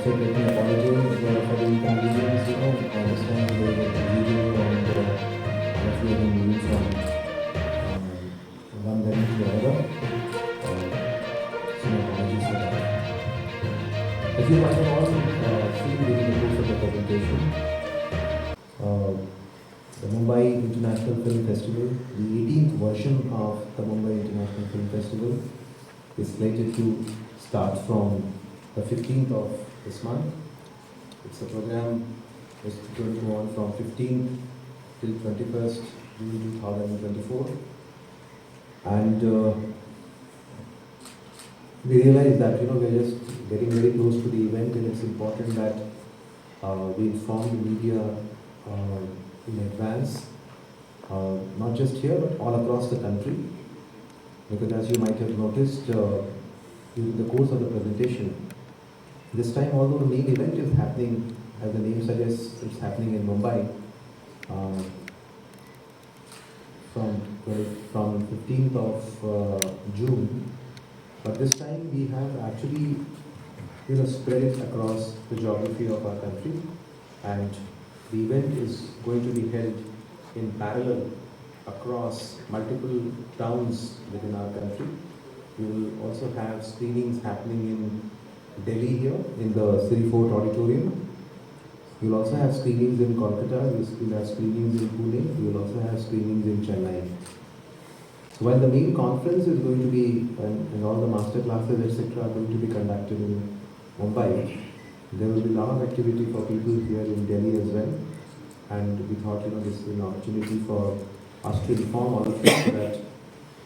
said, let me apologize for the inconvenience. I understand there is a video and roughly having moved from one venue to the other. So my apologies for that. As you might have all seen during the course of the presentation, the Mumbai International Film Festival, the 18th version of the Mumbai International Film Festival, is slated to start from the 15th of this month. It's a program that's going to go on from 15th till 21st June 2024. And we realize that we're just getting very close to the event, and it's important that we inform the media in advance, not just here but all across the country, because as you might have noticed during the course of the presentation, this time, although the main event is happening, as the name suggests, it's happening in Mumbai from 15th of June, but this time we have actually spread it across the geography of our country, and the event is going to be held in parallel across multiple towns within our country. We will also have screenings happening in Delhi here in the Sirifort Auditorium. We will also have screenings in Kolkata, we will have screenings in Pune, we will also have screenings in Chennai. So while the main conference is going to be, and all the master classes etc. are going to be conducted in Mumbai, there will be a lot of activity for people here in Delhi as well. And we thought this is an opportunity for us to inform all of you so that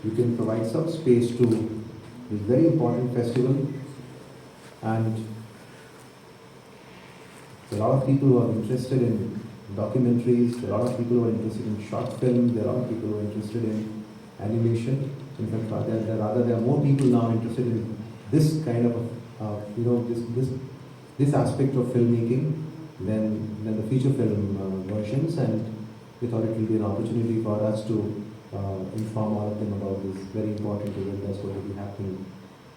you can provide some space to this very important festival. And there are a lot of people who are interested in documentaries, there are a lot of people who are interested in short films, there are a lot of people who are interested in animation. In fact, there are more people now interested in this kind of, this aspect of filmmaking than the feature film versions, and we thought it will be an opportunity for us to inform all of them about this very important event that's going to be happening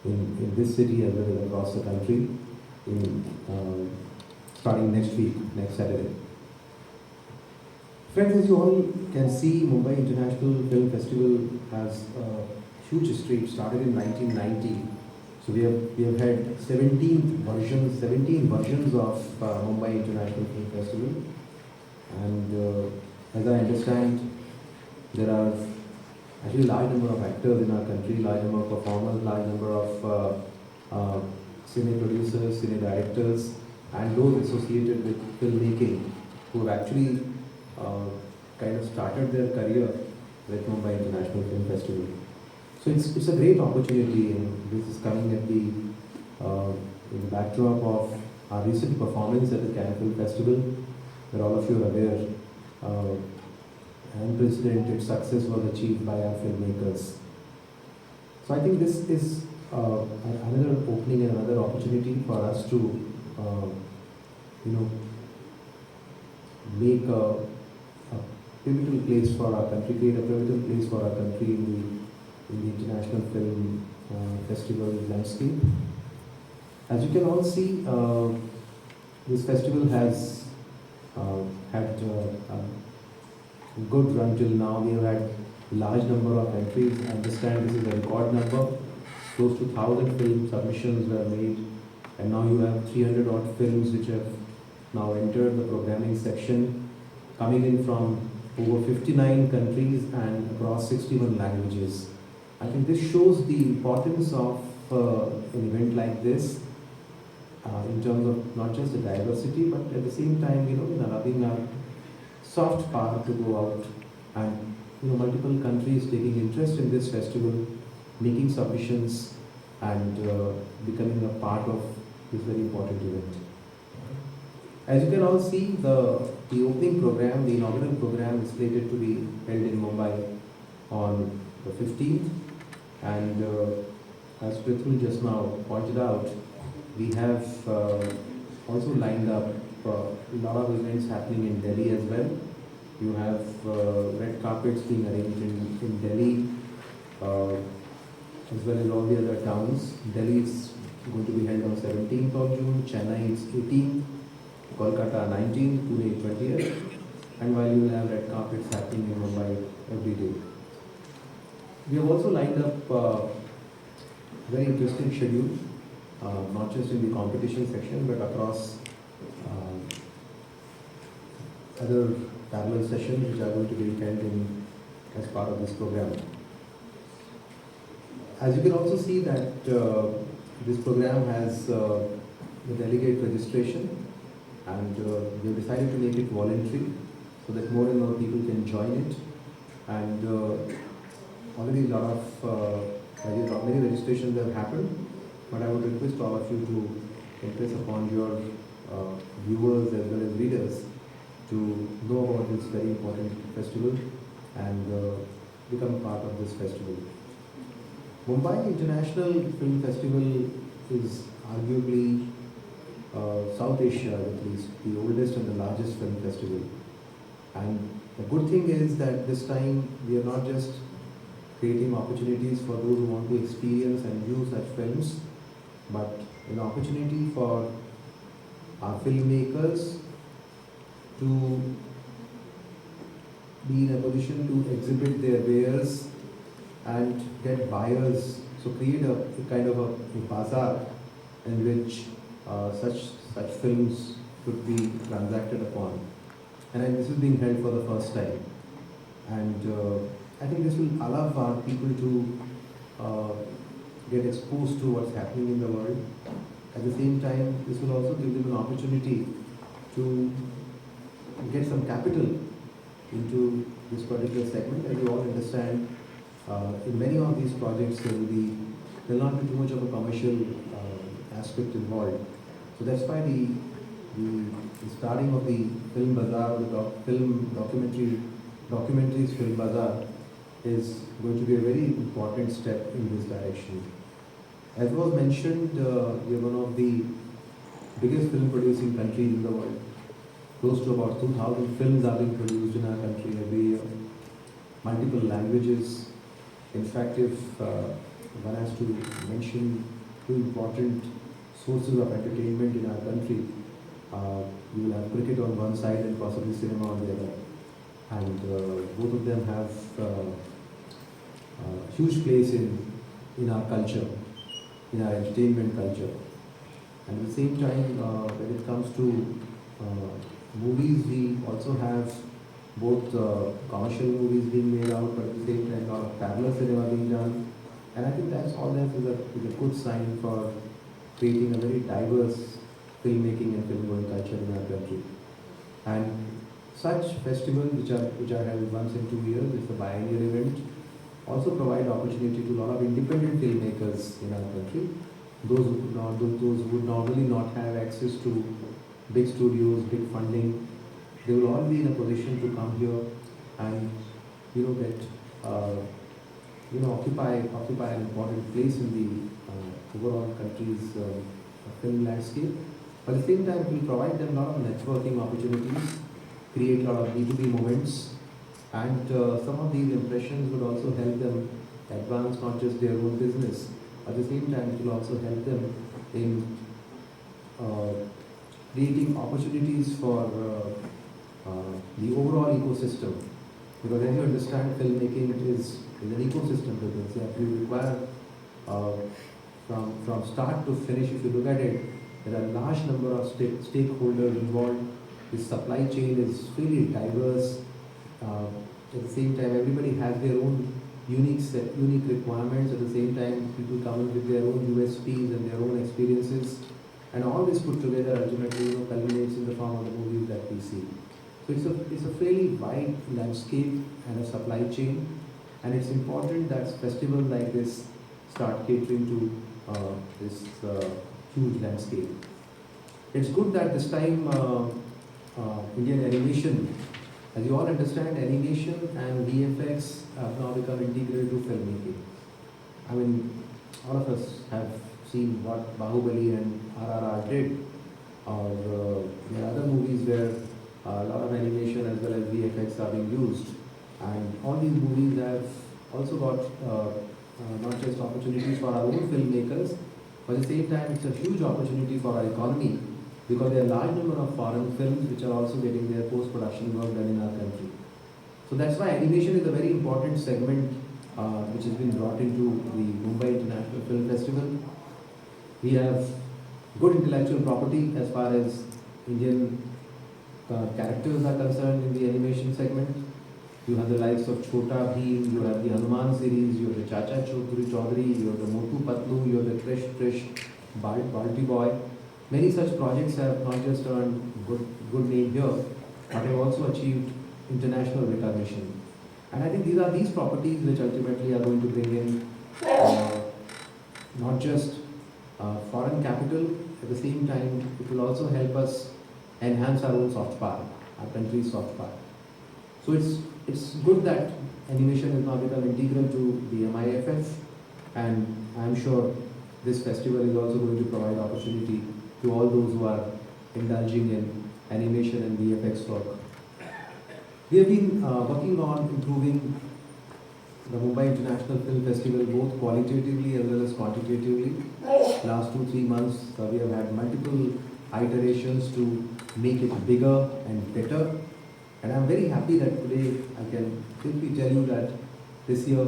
in this city as well as across the country starting next week, next Saturday. Friends, as you all can see, Mumbai International Film Festival has a huge history. It started in 1990. So we have had 17 versions of Mumbai International Film Festival, and as I understand, there are actually a large number of actors in our country, large number of performers, large number of cine producers, cine directors, and those associated with filmmaking who have actually kind of started their career with Mumbai International Film Festival. So it's a great opportunity, and this is coming at in the backdrop of our recent performance at the Cannes Film Festival, where all of you are aware unprecedented success was achieved by our filmmakers. So I think this is another opening and another opportunity for us to make a pivotal place for our country, create a pivotal place for our country in the international film festival landscape. As you can all see, this festival has had a good run till now. We have had a large number of entries. I understand this is a record number. Close to 1,000 film submissions were made, and now you have 300 odd films which have now entered the programming section, coming in from over 59 countries and across 61 languages. I think this shows the importance of an event like this in terms of not just the diversity, but at the same time, in allowing our soft power to go out, and multiple countries taking interest in this festival, making submissions, and becoming a part of this very important event. As you can all see, the opening program, the inaugural program, is slated to be held in Mumbai on the 15th, and as Prithul just now pointed out, we have also lined up a lot of events happening in Delhi as well. You have red carpets being arranged in Delhi, as well as all the other towns. Delhi is going to be held on 17th of June, Chennai it's 18th, Kolkata 19th, Pune 20th, and while you will have red carpets happening in Mumbai every day. We have also lined up very interesting schedule, not just in the competition section but across other parallel sessions which are going to be held in as part of this program. As you can also see that this program has the delegate registration, and we have decided to make it voluntary so that more and more people can join it. And already a lot of many registrations have happened, but I would request all of you to impress upon your viewers as well as readers to know about this very important festival and become a part of this festival. Mumbai International Film Festival is arguably South Asia, at least, the oldest and the largest film festival. And the good thing is that this time we are not just creating opportunities for those who want to experience and view such films, but an opportunity for our filmmakers to be in a position to exhibit their wares and get buyers, so create a kind of a bazaar in which such films could be transacted upon. And this is being held for the first time. And I think this will allow our people to get exposed to what's happening in the world. At the same time, this will also give them an opportunity to get some capital into this particular segment. As you all understand, in many of these projects there will not be too much of a commercial aspect involved. So that's why the starting of the film bazaar, the documentaries film bazaar is going to be a very important step in this direction. As was mentioned, we are one of the biggest film producing countries in the world. Close to about 2,000 films are being produced in our country every year. Multiple languages. In fact, if one has to mention two important sources of entertainment in our country, we will have cricket on one side and possibly cinema on the other. And both of them have a huge place in our culture, in our entertainment culture. And at the same time, when it comes to movies, we also have both commercial movies being made out, but at the same time a lot of parallel cinema being done. And I think that's all that is a good sign for creating a very diverse filmmaking and film-going culture in our country. And such festivals which are held once in 2 years, it's a biennial event, also provide opportunity to a lot of independent filmmakers in our country. Those who would normally not have access to big studios, big funding, they will all be in a position to come here and occupy an important place in the overall country's film landscape. But at the same time, it will provide them a lot of networking opportunities, create a lot of B2B moments, and some of these impressions would also help them advance not just their own business. At the same time, it will also help them in creating opportunities for the overall ecosystem. Because as you understand, filmmaking is an ecosystem business. You require from start to finish, if you look at it, there are a large number of stakeholders involved. The supply chain is fairly diverse. At the same time, everybody has their own unique requirements. At the same time, people come in with their own USPs and their own experiences. And all this put together ultimately culminates in the form of the movies that we see. So it's a fairly wide landscape and a supply chain. And it's important that festivals like this start catering to this huge landscape. It's good that this time Indian animation, as you all understand, animation and VFX have now become integral to filmmaking. I mean, all of us have seen what Bahubali and RRR did, or there are other movies where a lot of animation as well as VFX are being used. And all these movies have also got not just opportunities for our own filmmakers, but at the same time it's a huge opportunity for our economy because there are a large number of foreign films which are also getting their post-production work done in our country. So that's why animation is a very important segment which has been brought into the Mumbai International Film Festival. We have good intellectual property as far as Indian characters are concerned in the animation segment. You have the likes of Chota Bheem, you have the Hanuman series, you have the Chacha Chaudhary, you have the Motu Patlu, you have the Trish, Balti Boy. Many such projects have not just earned good name here, but have also achieved international recognition. And I think these are these properties which ultimately are going to bring in not just foreign capital, at the same time it will also help us enhance our own soft power, our country's soft power. So it's good that animation has now become integral to the MIFF, and I'm sure this festival is also going to provide opportunity to all those who are indulging in animation and VFX work. We have been working on improving the Mumbai International Film Festival both qualitatively as well as quantitatively. Last 2-3 months we have had multiple iterations to make it bigger and better. And I'm very happy that today I can simply tell you that this year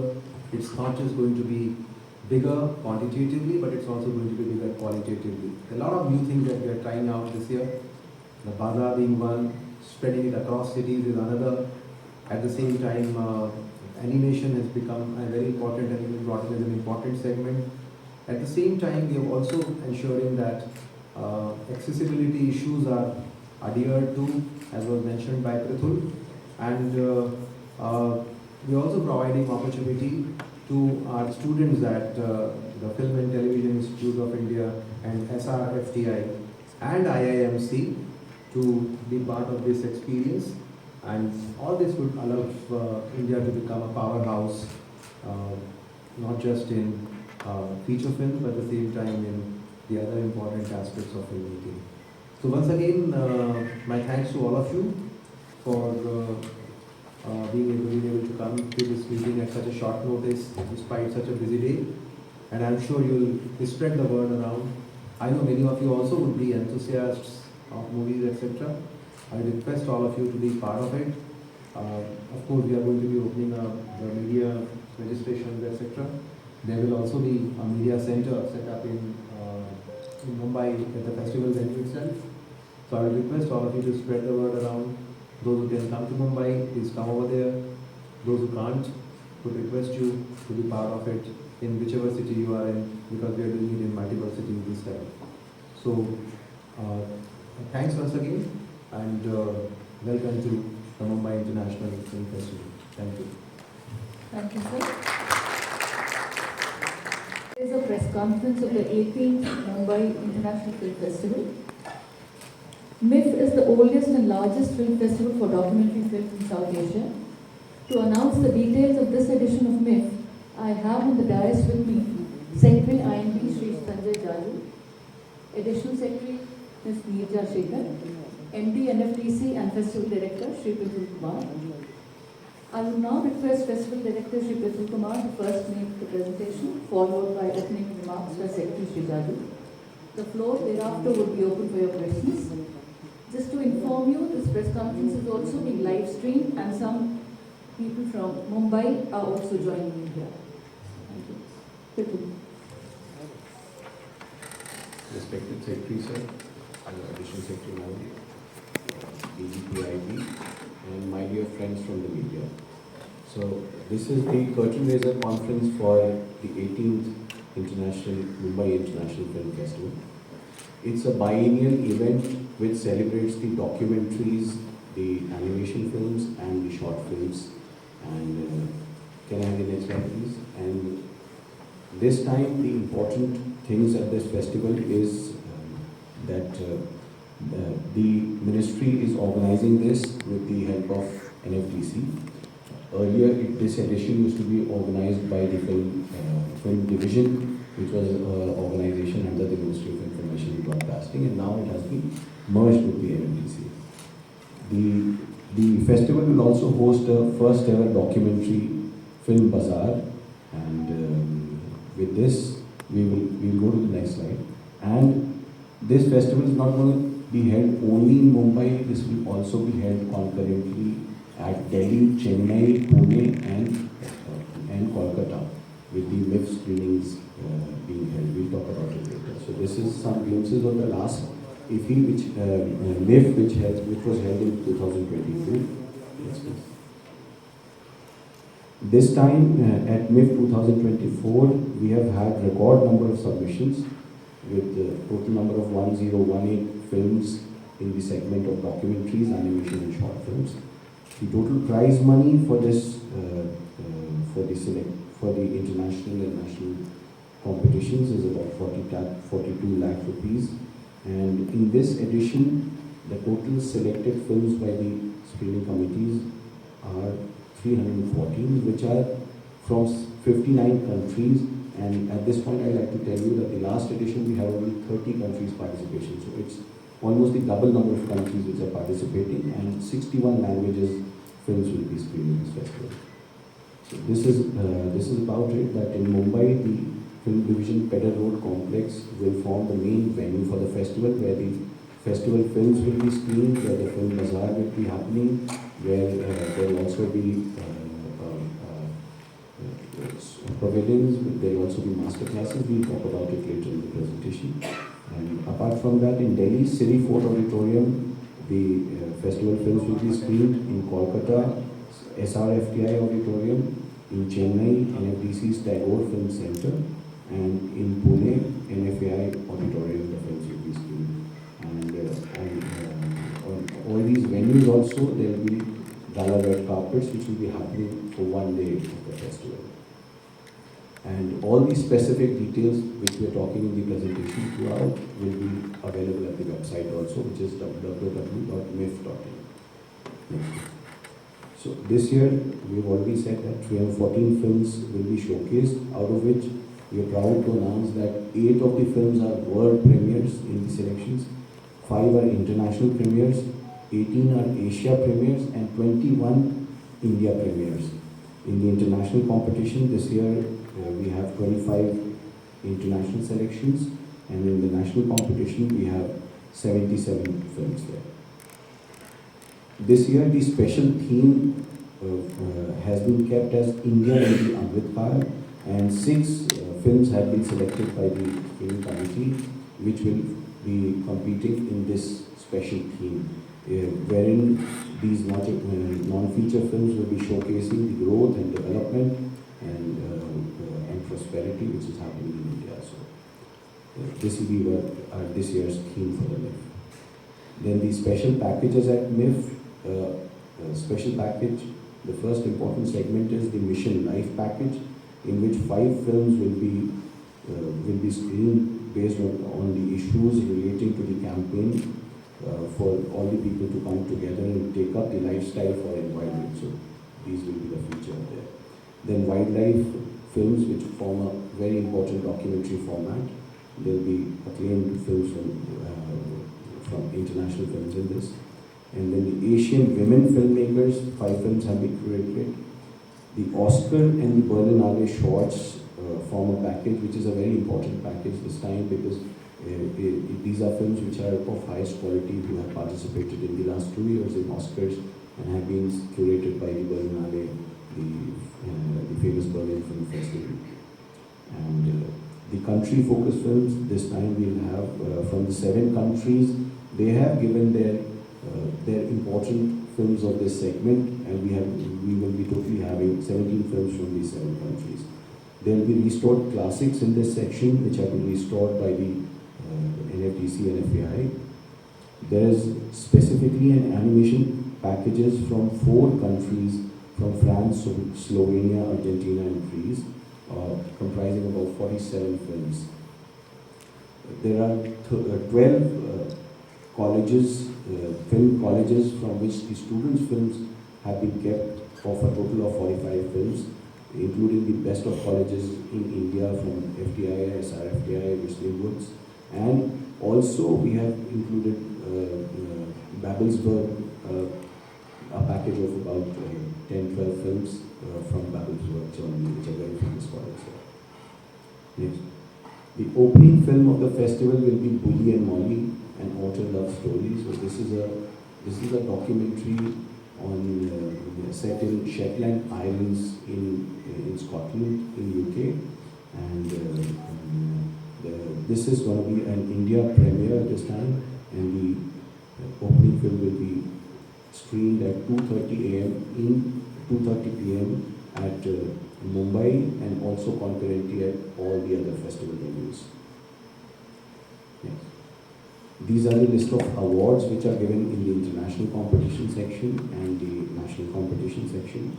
it's not just going to be bigger quantitatively, but it's also going to be bigger qualitatively. A lot of new things that we are trying out this year. The bazaar being one, spreading it across cities is another. At the same time, animation has become a very important and brought in as an important segment. At the same time, we are also ensuring that accessibility issues are adhered to, as was mentioned by Prithul, and we are also providing opportunity to our students at the Film and Television Institute of India and SRFTI and IIMC to be part of this experience, and all this would allow India to become a powerhouse, not just in feature films, but at the same time in the other important aspects of filmmaking. So once again, my thanks to all of you for being able to come to this meeting at such a short notice, despite such a busy day. And I'm sure you'll spread the word around. I know many of you also would be enthusiasts of movies, etc. I request all of you to be part of it. Of course, we are going to be opening the media registrations, etc. There will also be a media center set up in Mumbai at the festival venue itself. So I will request all of you to spread the word around. Those who can come to Mumbai, please come over there. Those who can't, would request you to be part of it in whichever city you are in, because we are doing it in multiple cities this time. So thanks once again, and welcome to the Mumbai International Film Festival. Thank you. Thank you, sir. There is a press conference of the 18th Mumbai International Film Festival. MIFF is the oldest and largest film festival for documentary films in South Asia. To announce the details of this edition of MIFF, I have on the dais with me Secretary INB Shri Sanjay Jaju, Additional Secretary Ms. Neerja Shekhar, FD-NFDC and Festival Director Shri Kumar. I would now request Festival Director Shri Kumar to first make the presentation, followed by opening remarks by Secretary Shri Jaju. The floor thereafter would be open for your questions. Just to inform you, this press conference is also being live streamed, and some people from Mumbai are also joining me here. Thank you. Respected Secretary, sir, Additional Secretary Modi, DGPIB, and my dear friends from the media. So this is the curtain raiser conference for the 18th Mumbai International Film Festival. It's a biennial event which celebrates the documentaries, the animation films, and the short films. And can I have the next slide, please? And this time, the important things at this festival is that the ministry is organizing this with the help of NFDC. Earlier, this edition used to be organized by the film division, which was an organization under the Ministry of Information and Broadcasting, and now it has been merged with the NFDC. The festival will also host a first ever documentary film bazaar, and with this we'll go to the next slide. And this festival is not going to be held only in Mumbai. This will also be held concurrently at Delhi, Chennai, Pune, and Kolkata, with the MIFF screenings being held. We'll talk about it later. So this is some glimpses of the last IFFI, MIFF, which was held in 2022. Yes, please. This time at MIFF 2024, we have had record number of submissions with the total number of 1018 films in the segment of documentaries, animation and short films. The total prize money for this for the international and national competitions is about 42 lakh rupees. And in this edition, the total selected films by the screening committees are 314, which are from 59 countries. And at this point, I'd like to tell you that the last edition we had only 30 countries participation. So it's almost the double number of countries which are participating, and 61 languages films will be screened in this festival. So this is about it. That in Mumbai, the film division Pedder Road Complex will form the main venue for the festival, where the festival films will be screened, where the film bazaar will be happening, where there will also be pavilions, there will also be master classes. We'll talk about it later in the presentation. And apart from that, in Delhi, Sirifort Auditorium, the festival films will be screened. In Kolkata, SRFTI Auditorium. In Chennai, NFDC's Tagore Film Centre. And in Pune, NFAI Auditorium, the films will be screened. And on all these venues also, there will be gala red carpets which will be happening for one day of the festival. And all these specific details which we are talking in the presentation throughout will be available at the website also, which is www.miff.in. So this year, we've already said that 314 films will be showcased, out of which we are proud to announce that 8 of the films are world premieres in the selections, 5 are international premieres, 18 are Asia premieres, and 21 India premieres. In the international competition this year, we have 25 international selections, and in the national competition, we have 77 films there. This year, the special theme has been kept as India in the Amritkal, and 6 films have been selected by the film committee, which will be competing in this special theme, wherein these non-feature films will be showcasing the growth and development and prosperity which is happening in India. So this will be this year's theme for the MIFF. Then the special packages at MIFF. Special package, the first important segment is the Mission Life package, in which 5 films will be screened based on the issues relating to the campaign for all the people to come together and take up the lifestyle for environment. So these will be the feature there. Then wildlife films, which form a very important documentary format. There will be acclaimed films from international films in this. And then the Asian women filmmakers, 5 films have been curated. The Oscar and the Berlinale shorts form a package, which is a very important package this time, because these are films which are of highest quality, who have participated in the last 2 years in Oscars and have been curated by the Berlinale, the famous Berlin Film Festival. And the country focused films, this time we'll have from the 7 countries. They have given their important films of this segment, and we will be totally having 17 films from these 7 countries. There will be restored classics in this section, which have been restored by the NFDC and FAI. There is specifically an animation packages from 4 countries, from France, Slovenia, Argentina and Greece, comprising about 47 films. There are 12 colleges, film colleges, from which the students' films have been kept, of a total of 45 films, including the best of colleges in India from FDI, SRFTI, Woods, and also we have included Babelsberg, a package of about 10-12 films from Babelsberg, Germany, which are very famous colleges. Next. The opening film of the festival will be Bully and Molly, an auto love story. So this is a documentary on set in Shetland Islands in Scotland in UK, and this is going to be an India premiere this time, and the opening film will be screened at 2:30 a.m. in 2:30 p.m. at Mumbai, and also concurrently at all the other festival venues. Yes. These are the list of awards which are given in the international competition section and the national competition section.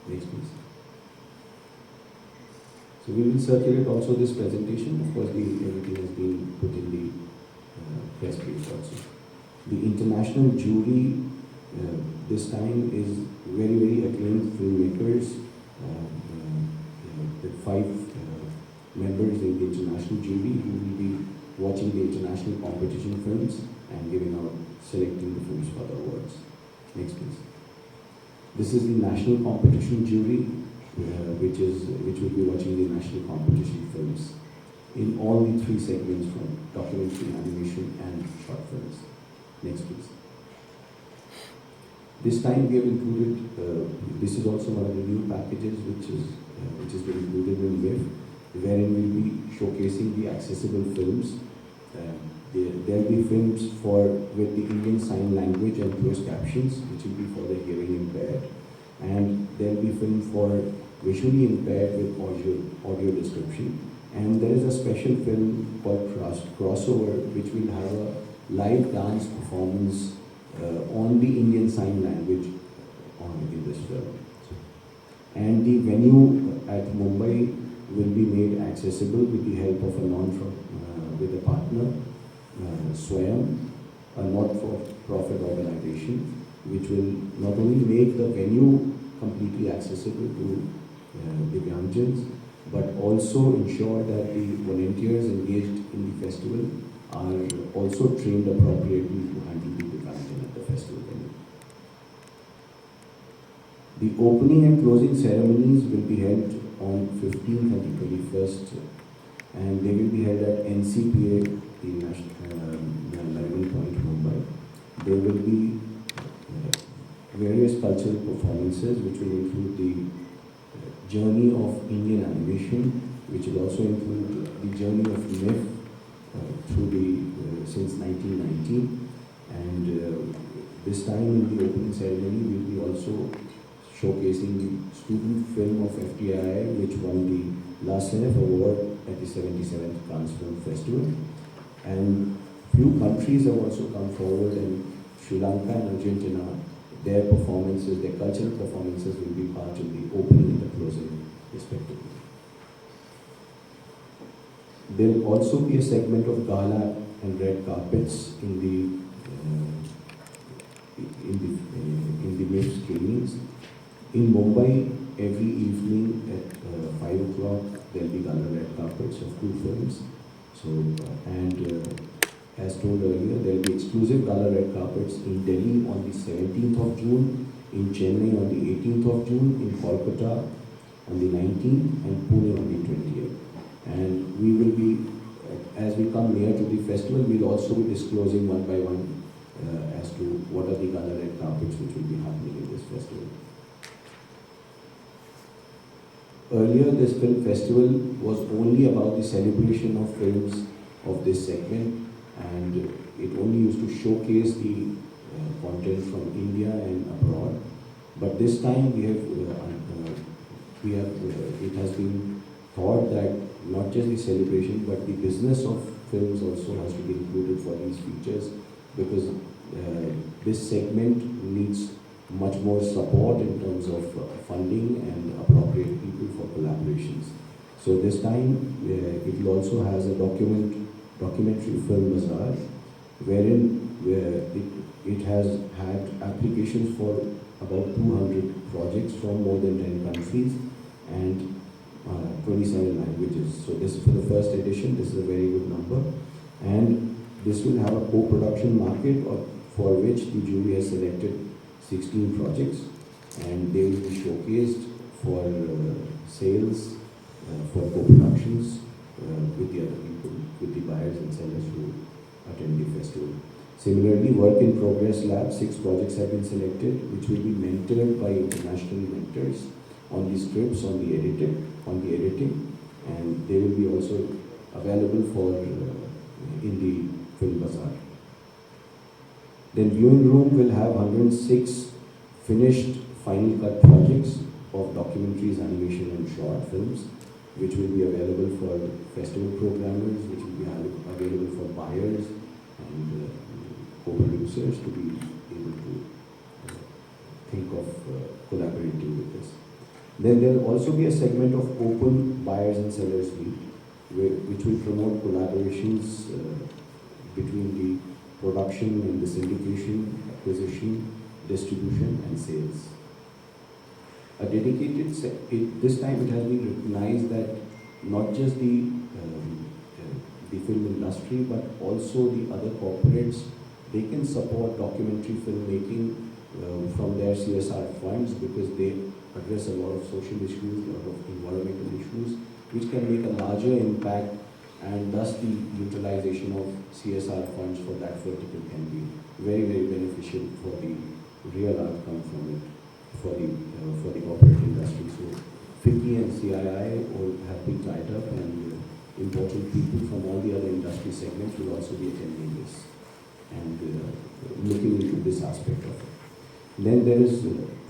Next, please. So we will circulate also this presentation. Of course, everything has been put in the press release also. The international jury this time is very, very acclaimed filmmakers. The 5 members in the international jury who will be watching the international competition films and selecting the films for the awards. Next, please. This is the national competition jury, which will be watching the national competition films in all the 3 segments, from documentary, animation, and short films. Next, please. This time we have included, this is also one of the new packages which has been included in MIFF, wherein we will be showcasing the accessible films. There will be films with the Indian Sign Language and closed captions, which will be for the hearing impaired, and there will be film for visually impaired with audio description. And there is a special film called Crossover, which will have a live dance performance on the Indian Sign Language in this film. And the venue at Mumbai will be made accessible with the help of with a partner, Swayam, a not-for-profit organization, which will not only make the venue completely accessible to Divyangjans, but also ensure that the volunteers engaged in the festival are also trained appropriately to handle the Divyangjans at the festival venue. The opening and closing ceremonies will be held on 15th and 21st, and they will be held at NCPA, the Nariman Point, Mumbai. There will be various cultural performances which will include the journey of Indian animation, which will also include the journey of MIFF since 1990, and this time in the opening ceremony we will be also showcasing the student film of FD-NFDC, which won the last NF award at the 77th Cannes Film Festival. And few countries have also come forward, and Sri Lanka and Argentina, their cultural performances will be part in the opening and the closing respectively. There will also be a segment of gala and red carpets in the MIFF screenings. In Mumbai, every evening at 5 o'clock, there will be gala red carpets of 2 films. So, as told earlier, there will be exclusive gala red carpets in Delhi on the 17th of June, in Chennai on the 18th of June, in Kolkata on the 19th, and Pune on the 20th. And we will be, as we come near to the festival, we will also be disclosing one by one as to what are the gala red carpets which will be happening in this festival. Earlier, this film festival was only about the celebration of films of this segment, and it only used to showcase the content from India and abroad. But this time it has been thought that not just the celebration, but the business of films also has to be included for these features, because this segment needs much more support in terms of funding and appropriate people for collaborations. So this time it also has a documentary film bazaar, wherein it has had applications for about 200 projects from more than 10 countries and 27 languages. So this is for the first edition. This is a very good number, and this will have a co-production market for which the jury has selected 16 projects, and they will be showcased for sales, for co-productions with the other people. with the buyers and sellers who attend the festival. Similarly, work in progress lab, 6 projects have been selected, which will be mentored by international mentors on the scripts, on the editing, and they will be also available for in the film bazaar. Then viewing room will have 106 finished final cut projects of documentaries, animation and short films, which will be available for festival programmers, which will be available for buyers and co-producers to be able to think of collaborating with this. Then there will also be a segment of open buyers and sellers meet, which will promote collaborations between the production and the syndication, acquisition, distribution and sales. A dedicated, this time it has been recognized that not just the film industry but also the other corporates, they can support documentary filmmaking from their CSR funds, because they address a lot of social issues, a lot of environmental issues, which can make a larger impact, and thus the utilization of CSR funds for that vertical can be very, very beneficial for the real outcome from it, for the corporate industry. So FICCI and CII all have been tied up, and important people from all the other industry segments will also be attending this and looking into this aspect of it. Then there is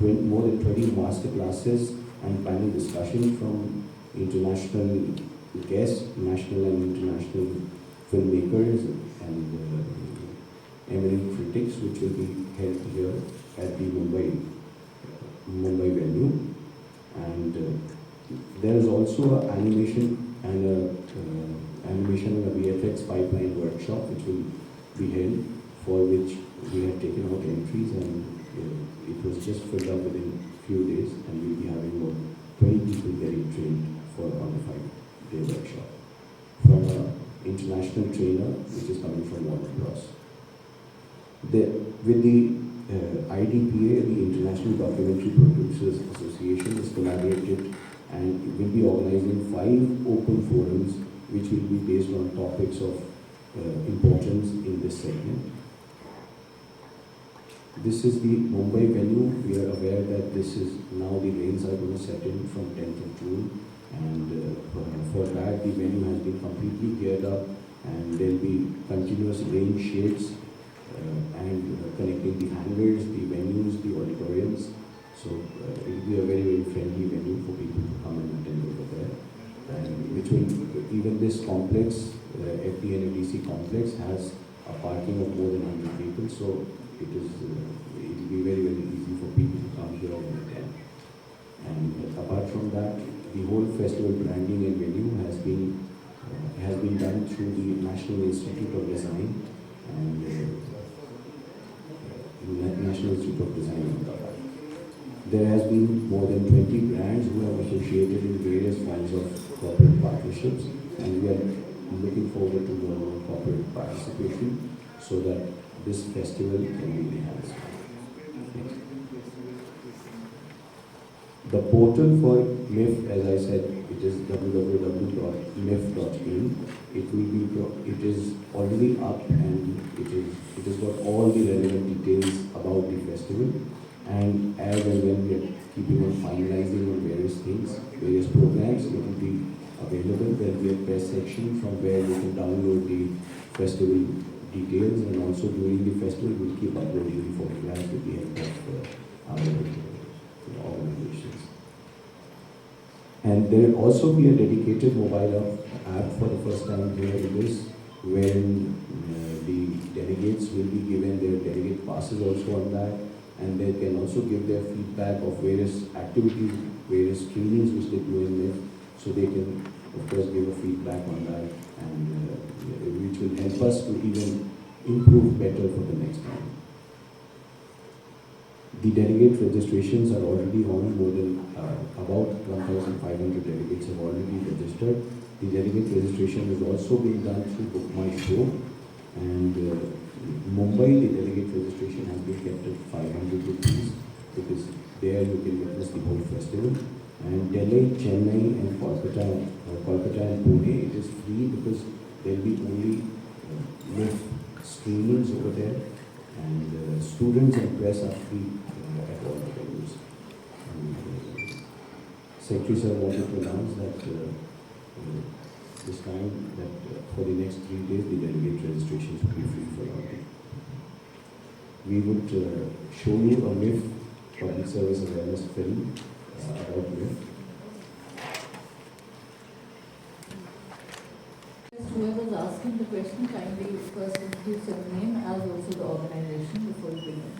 more than 20 master classes and panel discussion from international guests, national and international filmmakers and eminent critics, which will be held here at the Mumbai venue. And there is also an animation and a VFX pipeline workshop, which will be held, for which we have taken out entries, and it was just filled up within a few days, and we'll be having about 20 people getting trained on a 5-day workshop from an international trainer, which is coming from Warner Bros. With the IDPA, the International Documentary Producers Association, is collaborated and will be organizing 5 open forums, which will be based on topics of importance in this segment. This is the Mumbai venue. We are aware that this is now the rains are going to set in from 10th of June, and for that the venue has been completely geared up, and there will be continuous rain shades and connecting the hangars, the venues, the auditoriums. So it will be a very, very friendly venue for people to come and attend over there. And which will, even this complex, FD-NFDC Complex, has a parking of more than 100 people. So it will be very, very easy for people to come here and attend. And apart from that, the whole festival branding and venue has been done through the National Institute of Design and National Institute of Design. There has been more than 20 brands who have associated in various kinds of corporate partnerships, and we are looking forward to more corporate participation so that this festival can be enhanced. The portal for MIFF, as I said, it is www.miff.in. It is already up, and it has got all the relevant details about the festival. And as and when we are keeping on finalizing on various things, various programs, it will be available. There will be a press section from where you can download the festival details, and also during the festival we'll keep uploading the photographs with the help of our organizations. And there will also be a dedicated mobile app for the first time here in this, wherein the delegates will be given their delegate passes also on that, and they can also give their feedback of various activities, various trainings which they do in there, so they can of course give a feedback on that, and which will help us to even improve better for the next time. The delegate registrations are already on. More than about 1,500 delegates have already registered. The delegate registration is also being done through Book My Show, and Mumbai, the delegate registration has been kept at 500 rupees, because there you can witness the whole festival. And Delhi, Chennai and Kolkata and Pune, it is free, because There'll be only MIFF screenings over there, and students and press are free at all the venues. Secretary sir wanted to announce that this time that for the next 3 days the delegate registrations will be free for all. We would show you a MIFF public service awareness film about MIFF. Whoever's asking the question, kindly first introduce your name as also the organization before you begin.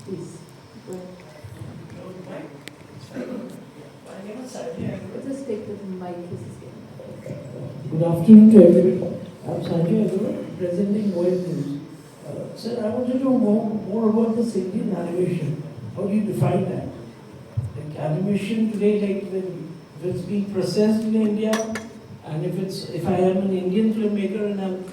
Please. Go ahead. My name is Sanjay. Just take the mic. This is getting. Good afternoon to everybody. I'm Sanjay, representing World News. Sir, I want to know more about this Indian animation. How do you define that? Like animation today, like when it's being processed in India, and if I am an Indian filmmaker and I'm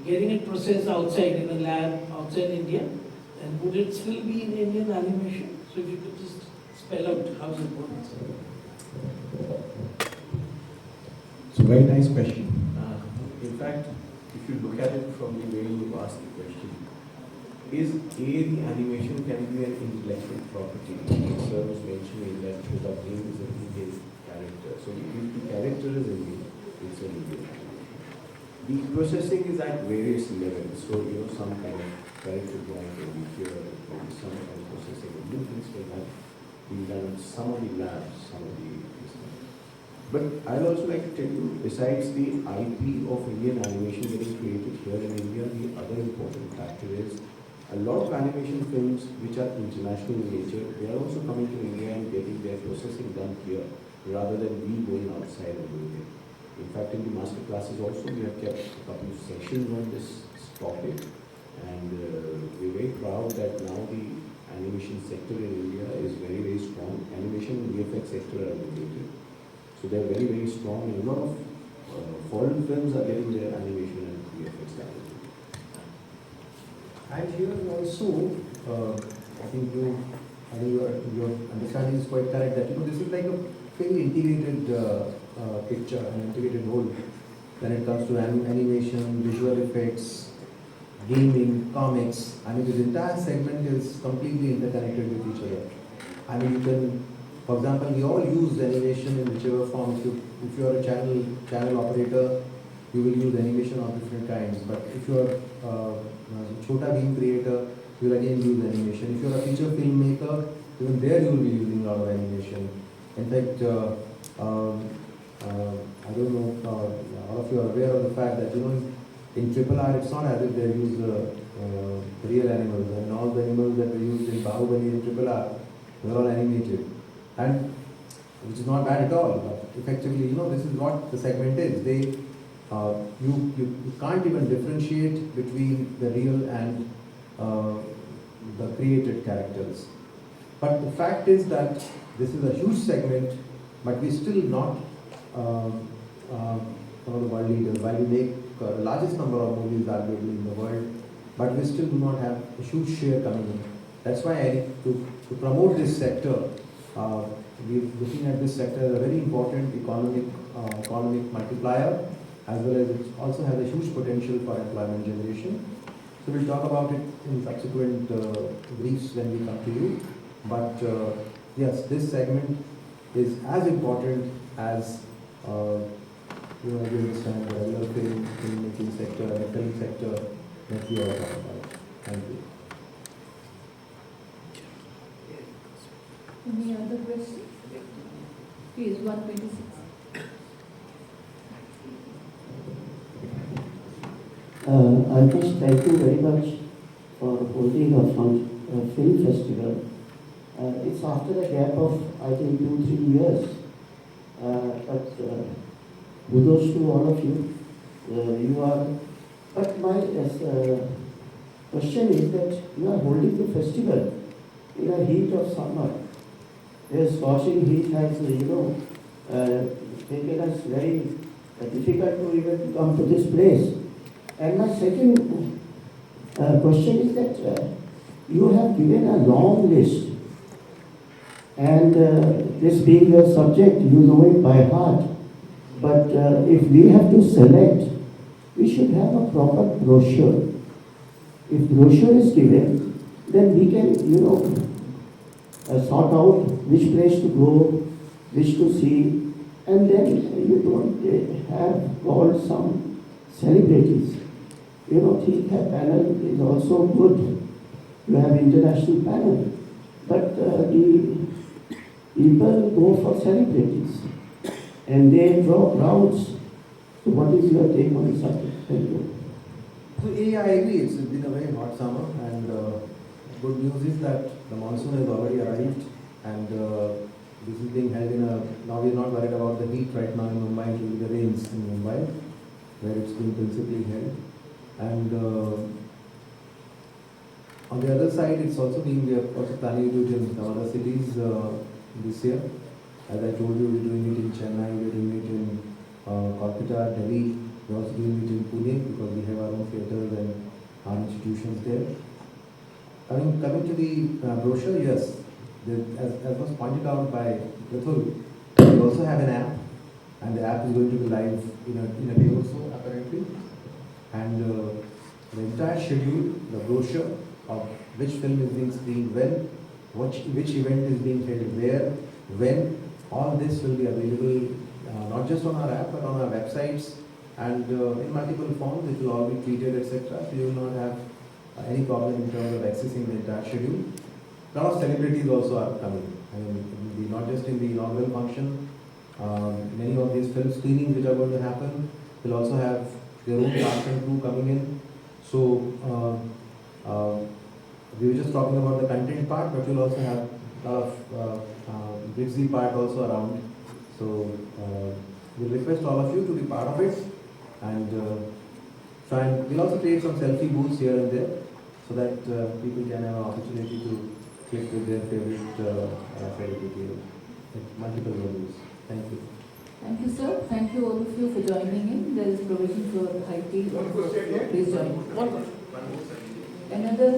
getting it processed outside in a lab outside India, then would it still be in Indian animation? So if you could just spell out how's it working, sir. It's a very nice question. In fact, if you look at it from the way you asked the question, is the animation can be an intellectual property. Sir was mentioning that the game is an Indian character. So if the character is Indian, it's an Indian animation. The processing is at various levels. So, some kind of character drawing can be here, some kind of processing. New things will have been done in some of the labs, some of the. But I'll also like to tell you, besides the IP of Indian animation getting created here in India, the other important factor is a lot of animation films which are international in nature, they are also coming to India and getting their processing done here, rather than we going outside and doing it. In fact, in the master classes also, we have kept a couple of sessions on this topic, and we're very proud that now the animation sector in India is very, very strong. Animation and VFX sector are related. So they're very, very strong, and a lot of foreign films are getting their animation and VFX done. And here also, I think your understanding is quite correct that this is like a fairly integrated picture, an integrated whole when it comes to animation, visual effects, gaming, comics. I mean, this entire segment is completely interconnected with each other. I mean, you can, for example, we all use animation in whichever form. If you are a channel operator, you will use animation of different kinds. But if you are a Chota Beam creator, you will again use animation. If you are a feature filmmaker, even there you will be using a lot of animation. In fact, I don't know, all of you are aware of the fact that in RRR it's not as if they use real animals. I mean, all the animals that were used in Bahubali and RRR were all animated, and which is not bad at all. But effectively, this is what the segment is. You can't even differentiate between the real and the created characters. But the fact is that this is a huge segment, but we're still not one of the world leaders. While we make the largest number of movies arguably in the world, but we still do not have a huge share coming in. That's why to promote this sector, we're looking at this sector as a very important economic multiplier, as well as it also has a huge potential for employment generation. So we'll talk about it in subsequent briefs when we come to you. But yes, this segment is as important as you understand the regular filmmaking sector and the film sector that we all talk about. Thank you. Any other questions? Please, 126. I just thank you very much for holding a film festival. It's after a gap of, I think, 2-3 years. But kudos to all of you. But my question is that you are holding the festival in a heat of summer. The scorching heat has, taken us very difficult to even come to this place. And my second question is that you have given a long list, and this being your subject, you know it by heart. But if we have to select, we should have a proper brochure. If brochure is given, then we can, sort out which place to go, which to see, and then you don't have called some celebrities. Think a panel is also good. You have international panel, but the people go for celebrities, and they draw crowds. So what is your take on the subject? Thank you. So I agree, it's been a very hot summer, and good news is that the monsoon has already arrived, and this is being held in a, now we're not worried about the heat right now in Mumbai, it will be the rains in Mumbai, where it's being principally held. And on the other side, it's also being, we are also planning to do it in some other cities this year. As I told you, we're doing it in Chennai, we're doing it in Kolkata, Delhi, we're also doing it in Pune because we have our own theatres and our institutions there. Coming to the brochure, yes, as was pointed out by Prathul, we also have an app, and the app is going to be live in a day or so apparently. And the entire schedule, the brochure of which film is being screened when, which event is being held where, when, all this will be available not just on our app but on our websites and in multiple forms. It will all be treated, etc. So you will not have any problem in terms of accessing the entire schedule. A lot of celebrities also are coming. Not just in the inaugural function, many of these film screenings which are going to happen will also have their own cast and crew coming in. So we were just talking about the content part, but we'll also have a lot of Brixie part also around. So we'll request all of you to be part of it, and we'll also create some selfie booths here and there so that people can have an opportunity to click with their favorite celebrity in multiple venues. Thank you. Thank you, sir. Thank you all of you for joining in. There is provision for high tea. Please join. Another